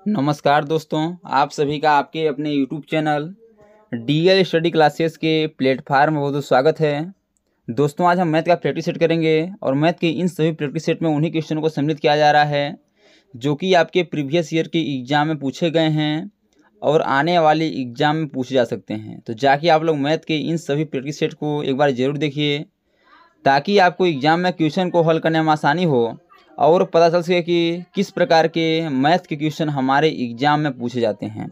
नमस्कार दोस्तों, आप सभी का आपके अपने YouTube channel DL study classes के प्लेटफार्म में बहुत बहुत स्वागत है। दोस्तों, आज हम मैथ का प्रैक्टिस सेट करेंगे और मैथ के इन सभी प्रैक्टिस सेट में उन्हीं क्वेश्चनों को सम्मिलित किया जा रहा है जो कि आपके प्रीवियस ईयर के एग्ज़ाम में पूछे गए हैं और आने वाले एग्ज़ाम में पूछे जा सकते हैं। तो जाके आप लोग मैथ के इन सभी प्रैक्टिस सेट को एक बार ज़रूर देखिए ताकि आपको एग्ज़ाम में क्वेश्चन को हल करने में आसानी हो और पता चल सके कि किस प्रकार के मैथ के क्वेश्चन हमारे एग्ज़ाम में पूछे जाते हैं।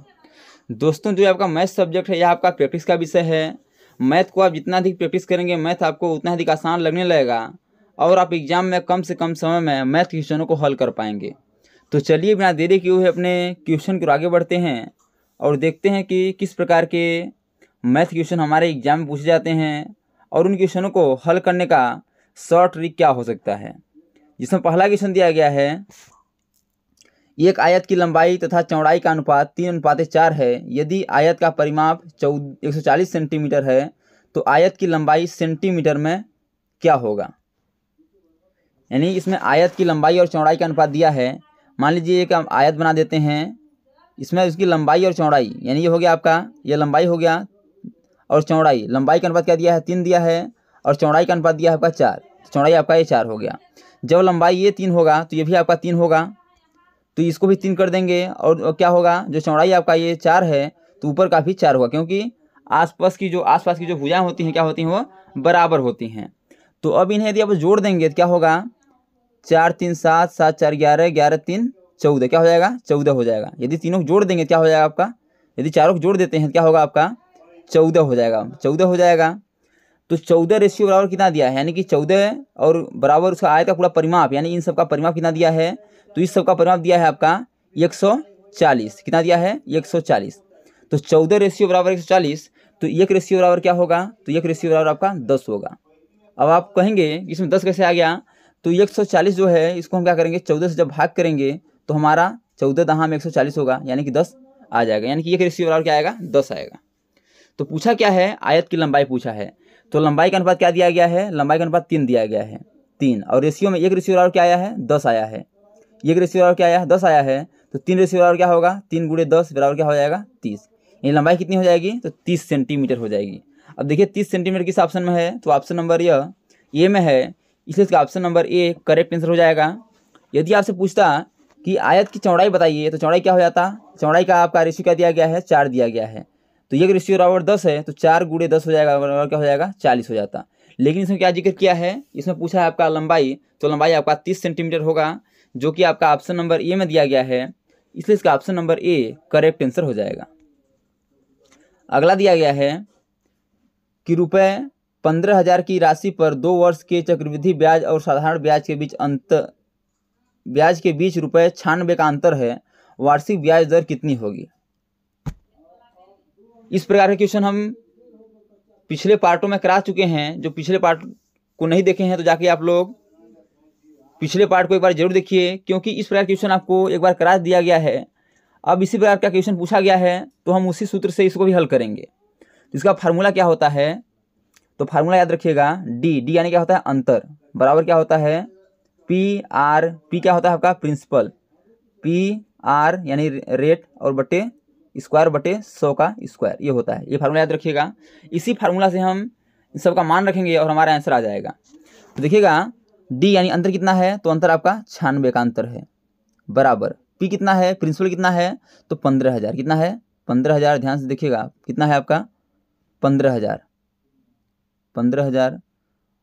दोस्तों, जो आपका मैथ सब्जेक्ट है यह आपका प्रैक्टिस का विषय है। मैथ को आप जितना अधिक प्रैक्टिस करेंगे मैथ आपको उतना अधिक आसान लगने लगेगा और आप एग्ज़ाम में कम से कम समय में मैथ के क्वेश्चनों को हल कर पाएंगे। तो चलिए बिना देरी किए हुए अपने क्वेश्चन को आगे बढ़ते हैं और देखते हैं कि किस प्रकार के मैथ क्वेश्चन हमारे एग्ज़ाम में पूछे जाते हैं और उन क्वेश्चनों को हल करने का शॉर्ट ट्रिक क्या हो सकता है। जिसमें पहला क्वेश्चन दिया गया है, एक आयत की लंबाई तथा चौड़ाई का अनुपात 3:4 है। यदि आयत का परिमाप 140 सेंटीमीटर है तो आयत की लंबाई सेंटीमीटर में क्या होगा। यानी इसमें आयत की लंबाई और चौड़ाई का अनुपात दिया है। मान लीजिए एक हम आयत बना देते हैं, इसमें उसकी लंबाई और चौड़ाई, यानी ये हो गया आपका, ये लंबाई हो गया और चौड़ाई, लंबाई का अनुपात क्या दिया है 3 दिया है और चौड़ाई का अनुपात दिया है आपका 4। चौड़ाई आपका ये 4 हो गया। जब लंबाई ये 3 होगा तो ये भी आपका 3 होगा, तो इसको भी 3 कर देंगे और क्या होगा, जो चौड़ाई आपका ये 4 है तो ऊपर का भी 4 होगा, क्योंकि आसपास की जो भुजाएं होती हैं क्या होती हैं, वो बराबर होती हैं। तो अब इन्हें यदि आप जोड़ देंगे तो क्या होगा, 4 3 7, 7 4 11, 11 3 14, क्या हो जाएगा 14 हो जाएगा। यदि तीनों को जोड़ देंगे क्या हो जाएगा आपका, यदि चारों को जोड़ देते हैं क्या होगा आपका 14 हो जाएगा, 14 हो जाएगा। तो 14 रेशियो बराबर कितना दिया है, यानी कि 14 और बराबर उसका आयत का पूरा परिमाप, यानी इन सब का परिमाप कितना दिया है, तो इस सब का परिमाप दिया है आपका 140। कितना दिया है 140। तो 14 रेशियो बराबर 140, तो एक रेशियो बराबर क्या होगा, तो एक रेशियो बराबर आपका 10 होगा। अब आप कहेंगे इसमें 10 कैसे आ गया, तो 140 जो है इसको हम क्या करेंगे 14 से जब भाग करेंगे तो हमारा 14 दहां में 140 होगा, यानी कि 10 आ जाएगा, यानी कि एक रेशियो बराबर क्या आएगा 10 आएगा। तो पूछा क्या है, आयत की लंबाई पूछा है, तो लंबाई का अनुपात क्या दिया गया है, लंबाई का अनुपात 3 दिया गया है, 3, और रेशियो में एक रेशियो बराबर क्या आया है 10 आया है, एक रेशियो बराबर क्या आया है 10 आया है, तो 3 रेशियो बराबर क्या होगा, 3 गुणे 10 बराबर क्या हो जाएगा 30। ये लंबाई कितनी हो जाएगी, तो 30 सेंटीमीटर हो जाएगी। अब देखिए 30 सेंटीमीटर किस ऑप्शन में है, तो ऑप्शन नंबर ए में है, इसलिए इसका option number A correct answer हो जाएगा। यदि आपसे पूछता कि आयत की चौड़ाई बताइए तो चौड़ाई क्या हो जाता, चौड़ाई का आपका रेशियो क्या दिया गया है 4 दिया गया है, तो एक रेशियो बराबर 10 है, तो 4 गुणे 10 हो जाएगा, बराबर क्या हो जाएगा 40 हो जाता। लेकिन इसमें क्या जिक्र किया है, इसमें पूछा है आपका लंबाई, तो लंबाई आपका 30 सेंटीमीटर होगा, जो कि आपका ऑप्शन नंबर ए में दिया गया है, इसलिए इसका option number A correct answer हो जाएगा। अगला दिया गया है कि रुपये 15,000 की राशि पर 2 वर्ष के चक्रवृद्धि ब्याज और साधारण ब्याज के बीच रुपये 96 का अंतर है, वार्षिक ब्याज दर कितनी होगी। इस प्रकार के क्वेश्चन हम पिछले पार्टों में करा चुके हैं। जो पिछले पार्ट को नहीं देखे हैं तो जाके आप लोग पिछले पार्ट को एक बार जरूर देखिए, क्योंकि इस प्रकार क्वेश्चन आपको एक बार करा दिया गया है। अब इसी प्रकार का क्वेश्चन पूछा गया है तो हम उसी सूत्र से इसको भी हल करेंगे। तो इसका फार्मूला क्या होता है, तो फार्मूला याद रखिएगा, डी यानी क्या होता है अंतर, बराबर क्या होता है पी आर, पी क्या होता है आपका प्रिंसिपल, पी आर यानी रेट और बटे स्क्वायर बटे 100 का स्क्वायर, ये होता है। ये फार्मूला याद रखिएगा। इसी फार्मूला से हम इन सब का मान रखेंगे और हमारा आंसर आ जाएगा। तो देखिएगा डी यानी अंतर कितना है, तो अंतर आपका 96 का अंतर है, बराबर पी कितना है, प्रिंसिपल कितना है, तो 15,000, कितना है 15,000, ध्यान से देखिएगा कितना है आपका 15,000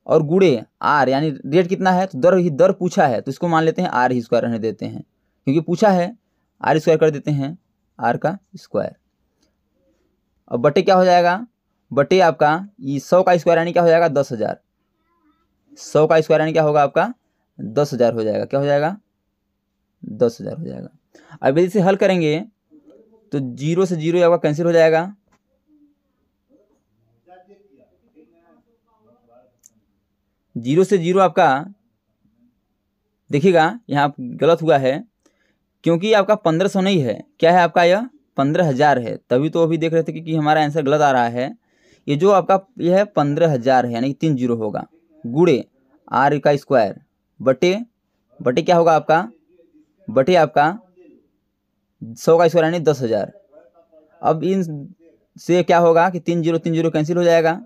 और गुणे आर यानी रेट कितना है, तो दर पूछा है तो इसको मान लेते हैं आर ही स्क्वायर रहने देते हैं, क्योंकि पूछा है आर स्क्वायर कर देते हैं आर का स्क्वायर। अब बटे क्या हो जाएगा, बटे आपका ये 100 का स्क्वायर यानी क्या हो जाएगा 10,000, 100 का स्क्वायर यानी क्या होगा आपका 10,000 हो जाएगा, क्या हो जाएगा 10,000 हो जाएगा। अब यदि इसे हल करेंगे तो 0 से 0 आपका कैंसिल हो जाएगा, 0 से 0 आपका, देखिएगा यहाँ गलत हुआ है, क्योंकि आपका 1500 नहीं है, क्या है आपका यह 15,000 है, तभी तो अभी देख रहे थे कि हमारा आंसर गलत आ रहा है। ये जो आपका यह है 15,000 है, यानी कि 3 0 होगा, गुणे आर का स्क्वायर बटे क्या होगा आपका, बटे आपका 100 का स्क्वायर यानी 10,000। अब इन से क्या होगा कि 3 0 कैंसिल हो जाएगा।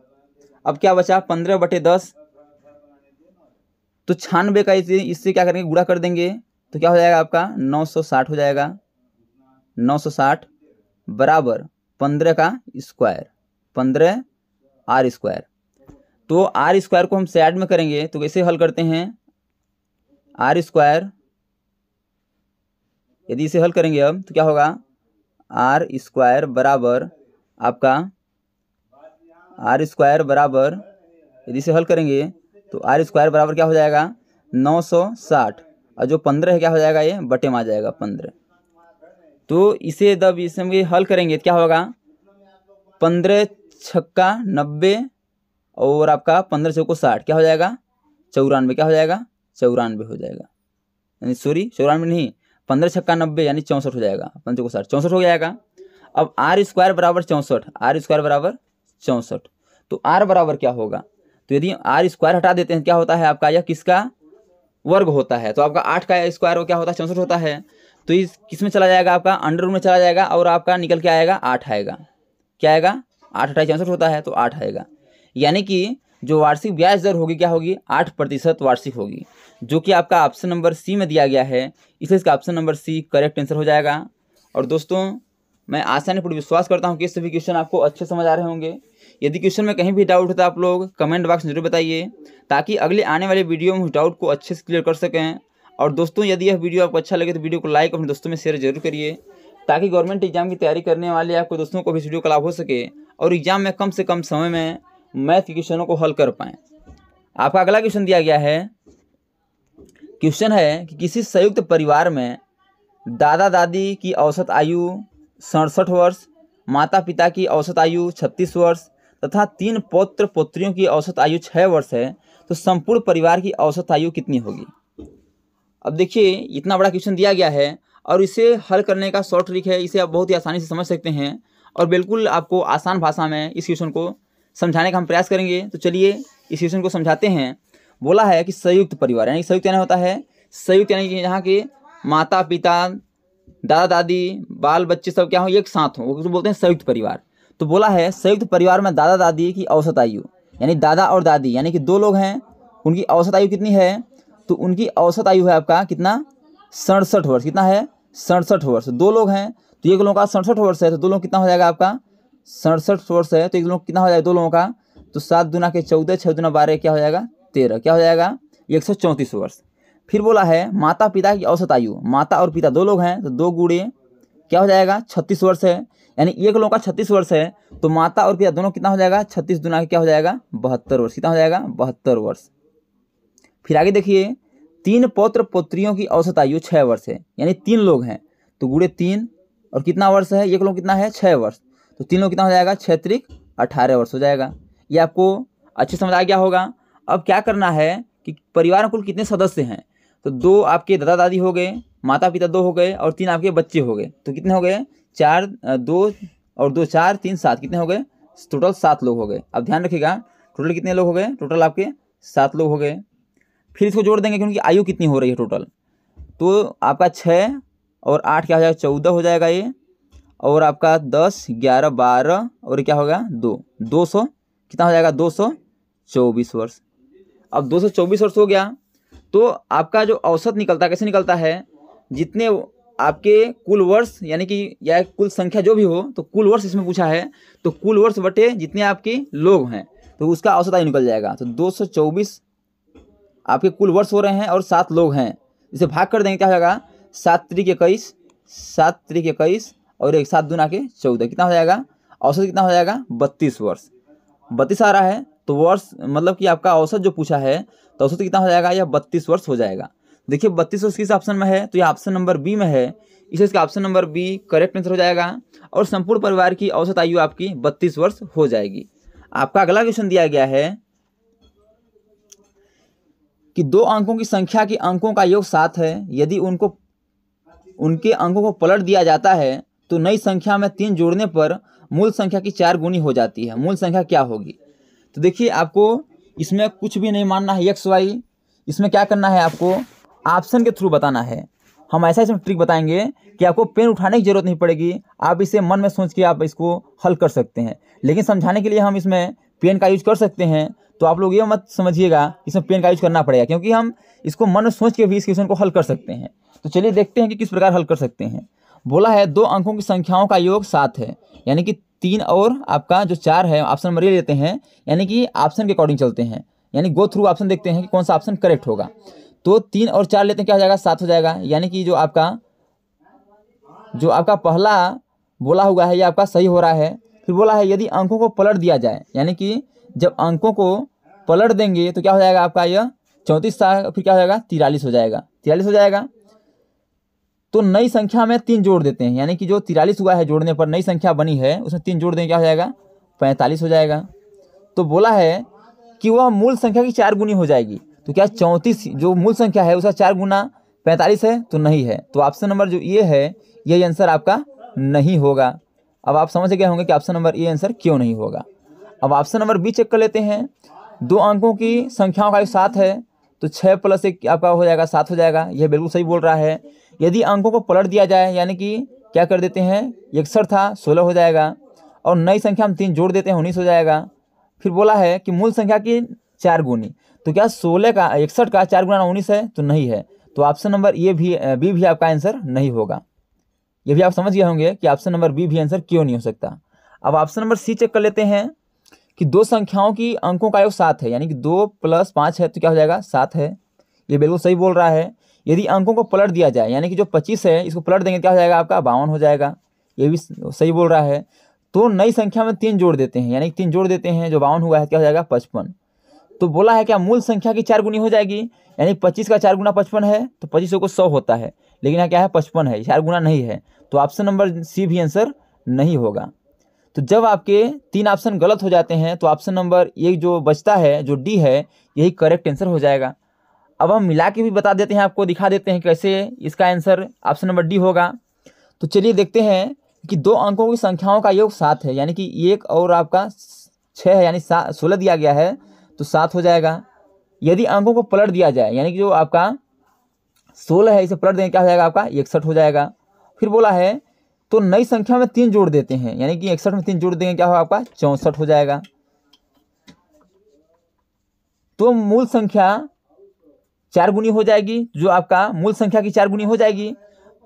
अब क्या बचा 15/10, तो 96 का इससे क्या करेंगे गुणा कर देंगे, तो क्या हो जाएगा आपका 960 हो जाएगा। 960 बराबर 15 का स्क्वायर, 15 आर स्क्वायर। तो आर स्क्वायर को हम साइड में करेंगे तो कैसे हल करते हैं, आर स्क्वायर यदि इसे हल करेंगे अब तो क्या होगा, आर स्क्वायर बराबर आपका, आर स्क्वायर बराबर यदि इसे हल करेंगे तो आर स्क्वायर बराबर क्या हो जाएगा 960, और जो 15 है क्या हो जाएगा ये बटे में आ जाएगा 15। तो इसे जब इसे हल करेंगे तो क्या होगा 15 छक्का 90 और आपका 15 चौको 60, क्या हो जाएगा 94, क्या हो जाएगा 94 हो जाएगा, यानी सॉरी 94 नहीं, 15 छक्का 90 यानी 64 हो जाएगा, 15 चौको 60 64 हो जाएगा। अब आर स्क्वायर बराबर 64, आर स्क्वायर बराबर 64, तो आर बराबर क्या होगा, तो यदि आर स्क्वायर हटा देते हैं क्या होता है आपका, यह किसका वर्ग होता है, तो आपका 8 का स्क्वायर क्या होता है 64 होता है, तो इस किस में चला जाएगा आपका अंडर रूट में चला जाएगा और आपका निकल के आएगा 8 आएगा, क्या आएगा 8 × 64 होता है तो 8 आएगा। यानी कि जो वार्षिक ब्याज दर होगी क्या होगी 8% वार्षिक होगी, जो कि आपका ऑप्शन नंबर सी में दिया गया है, इसलिए इसका option number C correct answer हो जाएगा। और दोस्तों मैं आसानी पूर्ण विश्वास करता हूँ कि सभी क्वेश्चन आपको अच्छे समझ आ रहे होंगे। यदि क्वेश्चन में कहीं भी डाउट होता है आप लोग कमेंट बॉक्स में जरूर बताइए, ताकि अगले आने वाले वीडियो में उस डाउट को अच्छे से क्लियर कर सकें। और दोस्तों यदि यह वीडियो आपको अच्छा लगे तो वीडियो को लाइक अपने दोस्तों में शेयर जरूर करिए, ताकि गवर्नमेंट एग्जाम की तैयारी करने वाले आपको दोस्तों को भी इस वीडियो का लाभ हो सके और एग्जाम में कम से कम समय में मैथ के क्वेश्चनों को हल कर पाएँ। आपका अगला क्वेश्चन दिया गया है, क्वेश्चन है कि किसी संयुक्त परिवार में दादा दादी की औसत आयु 67 वर्ष, माता पिता की औसत आयु 36 वर्ष तथा 3 पौत्र पौत्रियों की औसत आयु 6 वर्ष है, तो संपूर्ण परिवार की औसत आयु कितनी होगी। अब देखिए इतना बड़ा क्वेश्चन दिया गया है और इसे हल करने का शॉर्ट ट्रिक है, इसे आप बहुत ही आसानी से समझ सकते हैं और बिल्कुल आपको आसान भाषा में इस क्वेश्चन को समझाने का हम प्रयास करेंगे। तो चलिए इस क्वेश्चन को समझाते हैं। बोला है कि संयुक्त परिवार, यानी संयुक्त यानी होता है संयुक्त, यानी कि यहाँ के माता पिता दादा दादी बाल बच्चे सब क्या हो एक साथ हो, उसको बोलते हैं संयुक्त परिवार। तो बोला है संयुक्त परिवार में दादा दादी की औसत आयु, यानी दादा और दादी यानी कि 2 लोग हैं, उनकी औसत आयु कितनी है, तो उनकी औसत आयु है आपका कितना 67 वर्ष, कितना है 67 वर्ष। 2 लोग हैं तो एक लोगों का 67 वर्ष है, तो 2 लोग कितना हो जाएगा आपका 67 वर्ष है, तो एक लोग कितना हो जाएगा 2 लोगों का, तो 7 दूना के 14 6 दूना 12 क्या हो जाएगा 13, क्या हो जाएगा 134 वर्ष। फिर बोला है माता पिता की औसत आयु, माता और पिता 2 लोग हैं तो 2 गुणे क्या हो जाएगा 36 वर्ष है, यानी एक लोगों का 36 वर्ष है तो माता और पिता दोनों कितना हो जाएगा 36 दूना क्या हो जाएगा 72 वर्ष, कितना हो जाएगा 72 वर्ष। फिर आगे देखिए 3 पौत्र पौत्रियों की औसत आयु 6 वर्ष है, यानी 3 लोग हैं तो गुणे 3 और कितना वर्ष है, एक लोग कितना है 6 वर्ष, तो 3 लोग कितना हो जाएगा 6 त्रिक 18 वर्ष हो जाएगा। ये आपको अच्छे समझ आ गया होगा। अब क्या करना है कि परिवार में कुल कितने सदस्य हैं, तो 2 आपके दादा दादी हो गए, माता पिता 2 हो गए और 3 आपके बच्चे हो गए, तो कितने हो गए 4 2 और 2 4 3 7, कितने हो गए टोटल 7 लोग हो गए। अब ध्यान रखिएगा टोटल कितने लोग हो गए, टोटल आपके 7 लोग हो गए। फिर इसको जोड़ देंगे कि उनकी आयु कितनी हो रही है टोटल, तो आपका 6 और 8 क्या हो जाएगा 14 हो जाएगा ये, और आपका 10 11 12 और क्या होगा 200 कितना हो जाएगा 224 वर्ष। अब 224 वर्ष हो गया तो आपका जो औसत निकलता है कैसे निकलता है, जितने आपके कुल वर्ष यानी कि या कुल संख्या जो भी हो, तो कुल वर्ष इसमें पूछा है तो कुल वर्ष बटे जितने आपके लोग हैं तो उसका औसत आयु निकल जाएगा। तो 224 आपके कुल वर्ष हो रहे हैं और 7 लोग हैं, इसे भाग कर देंगे क्या हो जाएगा 7 त्रिक 21 7 त्रिक 21 और 1 7 दूना के 14, कितना हो जाएगा औसत कितना हो जाएगा 32 वर्ष। 32 आ रहा है तो वर्ष मतलब कि आपका औसत जो पूछा है तो औसत कितना हो जाएगा, यह 32 वर्ष हो जाएगा। देखिए 32 वर्ष किस ऑप्शन में है, तो यह ऑप्शन नंबर बी में है, इसलिए इसका option number B correct answer हो जाएगा और संपूर्ण परिवार की औसत आयु आपकी 32 वर्ष हो जाएगी। आपका अगला क्वेश्चन दिया गया है कि 2 अंकों की संख्या के अंकों का योग 7 है, यदि उनके अंकों को पलट दिया जाता है तो नई संख्या में 3 जोड़ने पर मूल संख्या की 4 गुनी हो जाती है, मूल संख्या क्या होगी। तो देखिए आपको इसमें कुछ भी नहीं मानना है एक्स वाई, इसमें क्या करना है आपको ऑप्शन के थ्रू बताना है। हम ऐसा इसमें ट्रिक बताएंगे कि आपको पेन उठाने की जरूरत नहीं पड़ेगी, आप इसे मन में सोच के आप इसको हल कर सकते हैं। लेकिन समझाने के लिए हम इसमें पेन का यूज कर सकते हैं, तो आप लोग ये मत समझिएगा इसमें पेन का यूज करना पड़ेगा, क्योंकि हम इसको मन में सोच के भी इस क्वेश्चन को हल कर सकते हैं। तो चलिए देखते हैं कि किस प्रकार हल कर सकते हैं। बोला है 2 अंकों की संख्याओं का योग 7 है, यानी कि 3 और आपका जो 4 है, ऑप्शन नंबर ये लेते हैं, यानी कि ऑप्शन के अकॉर्डिंग चलते हैं, यानी गो थ्रू ऑप्शन देखते हैं कि कौन सा ऑप्शन करेक्ट होगा। तो 3 और 4 लेते हैं, क्या हो जाएगा 7 हो जाएगा, यानी कि जो आपका पहला बोला हुआ है ये आपका सही हो रहा है। फिर बोला है यदि अंकों को पलट दिया जाए, यानी कि जब अंकों को पलट देंगे तो क्या हो जाएगा आपका यह 34 था, फिर क्या हो जाएगा 43 हो जाएगा, 43 हो जाएगा। तो नई संख्या में 3 जोड़ देते हैं, यानी कि जो 43 हुआ है जोड़ने पर नई संख्या बनी है उसमें 3 जोड़ देंगे, क्या हो जाएगा 45 हो जाएगा। तो बोला है कि वह मूल संख्या की 4 गुनी हो जाएगी, तो क्या 34 जो मूल संख्या है उसका 4 गुना 45 है, तो नहीं है। तो ऑप्शन नंबर जो ये है ये आंसर आपका नहीं होगा। अब आप समझ गए होंगे कि ऑप्शन नंबर ए आंसर क्यों नहीं होगा। अब ऑप्शन नंबर बी चेक कर लेते हैं। 2 अंकों की संख्याओं का 7 है, तो 6 + 1 आपका हो जाएगा 7 हो जाएगा, यह बिल्कुल सही बोल रहा है। यदि अंकों को पलट दिया जाए, यानी कि क्या कर देते हैं 61 था 16 हो जाएगा, और नई संख्या हम 3 जोड़ देते हैं 19 हो जाएगा। फिर बोला है कि मूल संख्या की 4 गुनी, तो क्या 16 का 61 का 4 गुना 19 है, तो नहीं है। तो ऑप्शन नंबर ये बी भी आपका आंसर नहीं होगा। ये भी आप समझ गए होंगे कि ऑप्शन नंबर बी भी आंसर क्यों नहीं हो सकता। अब ऑप्शन नंबर सी चेक कर लेते हैं कि 2 संख्याओं की अंकों का योग 7 है, यानी कि 2 + 5 है, तो क्या हो जाएगा 7 है, ये बिल्कुल सही बोल रहा है। यदि अंकों को पलट दिया जाए, यानी कि जो 25 है इसको पलट देंगे, क्या हो जाएगा आपका 52 हो जाएगा, ये भी सही बोल रहा है। तो नई संख्या में 3 जोड़ देते हैं, यानी कि 3 जोड़ देते हैं, जो 52 हुआ है क्या हो जाएगा 55। तो बोला है क्या मूल संख्या की 4 गुनी हो जाएगी, यानी 25 का 4 गुना 55 है, तो 25 को 100 होता है, लेकिन यहाँ क्या है 55 है, 4 गुना नहीं है। तो ऑप्शन नंबर सी भी आंसर नहीं होगा। तो जब आपके 3 ऑप्शन गलत हो जाते हैं तो ऑप्शन नंबर ये जो बचता है जो डी है यही करेक्ट आंसर हो जाएगा। अब हम मिला के भी बता देते हैं, आपको दिखा देते हैं कैसे इसका आंसर ऑप्शन नंबर डी होगा। तो चलिए देखते हैं कि 2 अंकों की संख्याओं का योग 7 है, यानी कि 1 और आपका 6 है, यानी 16 दिया गया है, तो 7 हो जाएगा। यदि अंकों को पलट दिया जाए, यानी कि जो आपका 16 है इसे पलट देंगे, क्या हो जाएगा आपका 61 हो जाएगा। फिर बोला है तो नई संख्या में 3 जोड़ देते हैं, यानी कि 61 में 3 जोड़ देंगे, क्या होगा आपका 64 हो जाएगा। तो मूल संख्या 4 गुनी हो जाएगी, जो आपका मूल संख्या की 4 गुनी हो जाएगी,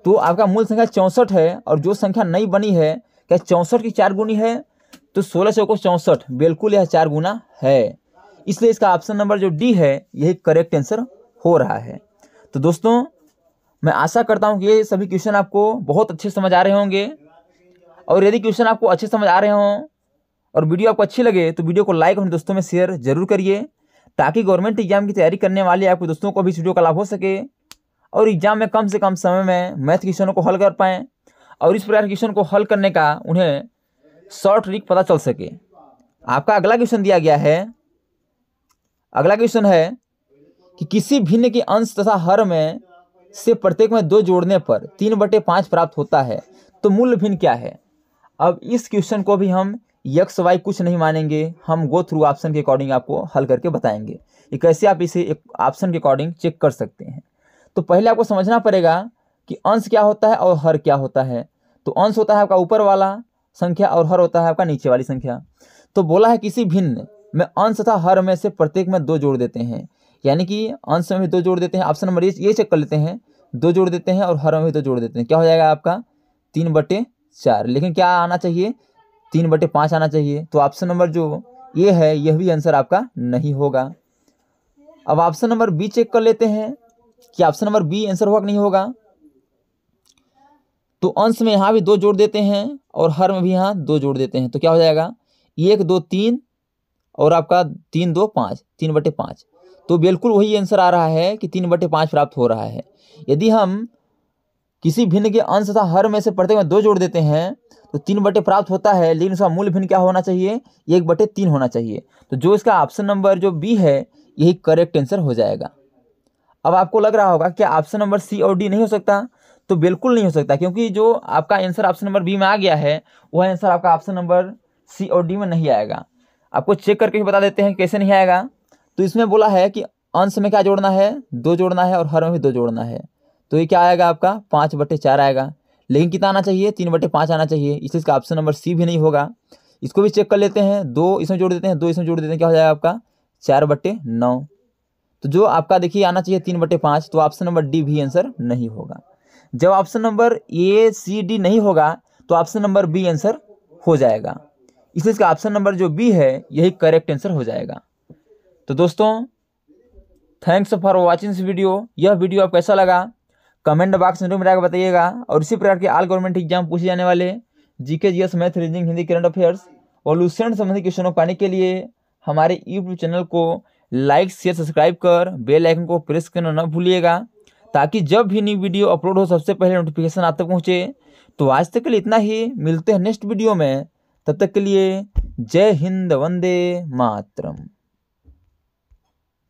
तो आपका मूल संख्या 64 है, और जो संख्या नई बनी है क्या 64 की 4 गुनी है, तो 16 चौको 64, बिल्कुल यह 4 गुना है। इसलिए इसका ऑप्शन नंबर जो डी है यही करेक्ट आंसर हो रहा है। तो दोस्तों मैं आशा करता हूँ कि ये सभी क्वेश्चन आपको बहुत अच्छे समझ आ रहे होंगे, और यदि क्वेश्चन आपको अच्छे समझ आ रहे हों और वीडियो आपको अच्छी लगे तो वीडियो को लाइक और दोस्तों में शेयर जरूर करिए, ताकि गवर्नमेंट एग्जाम की तैयारी करने वाले आपके दोस्तों को भी इस वीडियो का लाभ हो सके, और एग्जाम में कम से कम समय में मैथ क्वेश्चनों को हल कर पाएँ, और इस प्रकार क्वेश्चन को हल करने का उन्हें शॉर्ट ट्रिक पता चल सके। आपका अगला क्वेश्चन दिया गया है। अगला क्वेश्चन है कि किसी भिन्न के अंश तथा हर में से प्रत्येक में 2 जोड़ने पर 3/5 प्राप्त होता है, तो मूल भिन्न क्या है। अब इस क्वेश्चन को भी हम एक्स वाई कुछ नहीं मानेंगे, हम गो थ्रू ऑप्शन के अकॉर्डिंग आपको हल करके बताएंगे कि कैसे आप इसे एक ऑप्शन के अकॉर्डिंग चेक कर सकते हैं। तो पहले आपको समझना पड़ेगा कि अंश क्या होता है और हर क्या होता है। तो अंश होता है आपका ऊपर वाला संख्या और हर होता है आपका नीचे वाली संख्या। तो बोला है किसी भिन्न में अंश तथा हर में से प्रत्येक में 2 जोड़ देते हैं, यानी कि अंश में भी 2 जोड़ देते हैं। ऑप्शन नंबर ये चेक कर लेते हैं, 2 जोड़ देते हैं और हर में भी 2 जोड़ देते हैं, क्या हो जाएगा आपका 3/4, लेकिन क्या आना चाहिए 3/5 आना चाहिए। तो ऑप्शन नंबर जो ये है यह भी आंसर आपका नहीं होगा। अब ऑप्शन नंबर बी चेक कर लेते हैं कि ऑप्शन नंबर बी आंसर होगा कि नहीं होगा। तो अंश में यहाँ भी 2 जोड़ देते हैं और हर में भी यहाँ 2 जोड़ देते हैं, तो क्या हो जाएगा 1 2 3 और आपका 3 2 5, 3/5। तो बिल्कुल वही आंसर आ रहा है कि 3/5 प्राप्त हो रहा है। यदि हम किसी भिन्न के अंश तथा हर में से प्रत्येक में 2 जोड़ देते हैं तो 3/5 प्राप्त होता है, लेकिन उसका मूल भिन्न क्या होना चाहिए 1/3 होना चाहिए। तो जो इसका ऑप्शन नंबर जो बी है यही करेक्ट आंसर हो जाएगा। अब आपको लग रहा होगा क्या ऑप्शन नंबर सी और डी नहीं हो सकता, तो बिल्कुल नहीं हो सकता, क्योंकि जो आपका आंसर ऑप्शन नंबर बी में आ गया है वह आंसर आपका ऑप्शन नंबर सी और डी में नहीं आएगा। आपको चेक करके भी बता देते हैं कैसे नहीं आएगा। तो इसमें बोला है कि अंश में क्या जोड़ना है 2 जोड़ना है और हर में भी 2 जोड़ना है, तो ये क्या आएगा आपका 5/4 आएगा। लेकिन कितना आना चाहिए 3/5 आना चाहिए, इसलिए इसका ऑप्शन नंबर सी भी नहीं होगा। इसको भी चेक कर लेते हैं, 2 इसमें जोड़ देते हैं, 2 इसमें जोड़ देते हैं, क्या हो जाएगा आपका 4/9। तो जो आपका देखिए आना चाहिए 3/5, तो ऑप्शन नंबर डी भी आंसर नहीं होगा। जब option number A C D नहीं होगा तो ऑप्शन नंबर बी आंसर हो जाएगा, इसलिए इसका ऑप्शन नंबर जो बी है यही करेक्ट आंसर हो जाएगा। तो दोस्तों thanks for watching this video. यह वीडियो आपको कैसा लगा कमेंट बॉक्स में मेरा बताइएगा। और इसी प्रकार के ऑल गवर्नमेंट एग्जाम पूछे जाने वाले GK GS math reasoning Hindi current affairs और लूसेंट संबंधी क्वेश्चनों को पाने के लिए हमारे यूट्यूब चैनल को लाइक शेयर सब्सक्राइब कर बेल आइकन को प्रेस करना न भूलिएगा, ताकि जब भी न्यू वीडियो अपलोड हो सबसे पहले नोटिफिकेशन आप तक पहुँचे। तो आज तक के लिए इतना ही, मिलते हैं नेक्स्ट वीडियो में, तब तक के लिए जय हिंद, वंदे मातरम।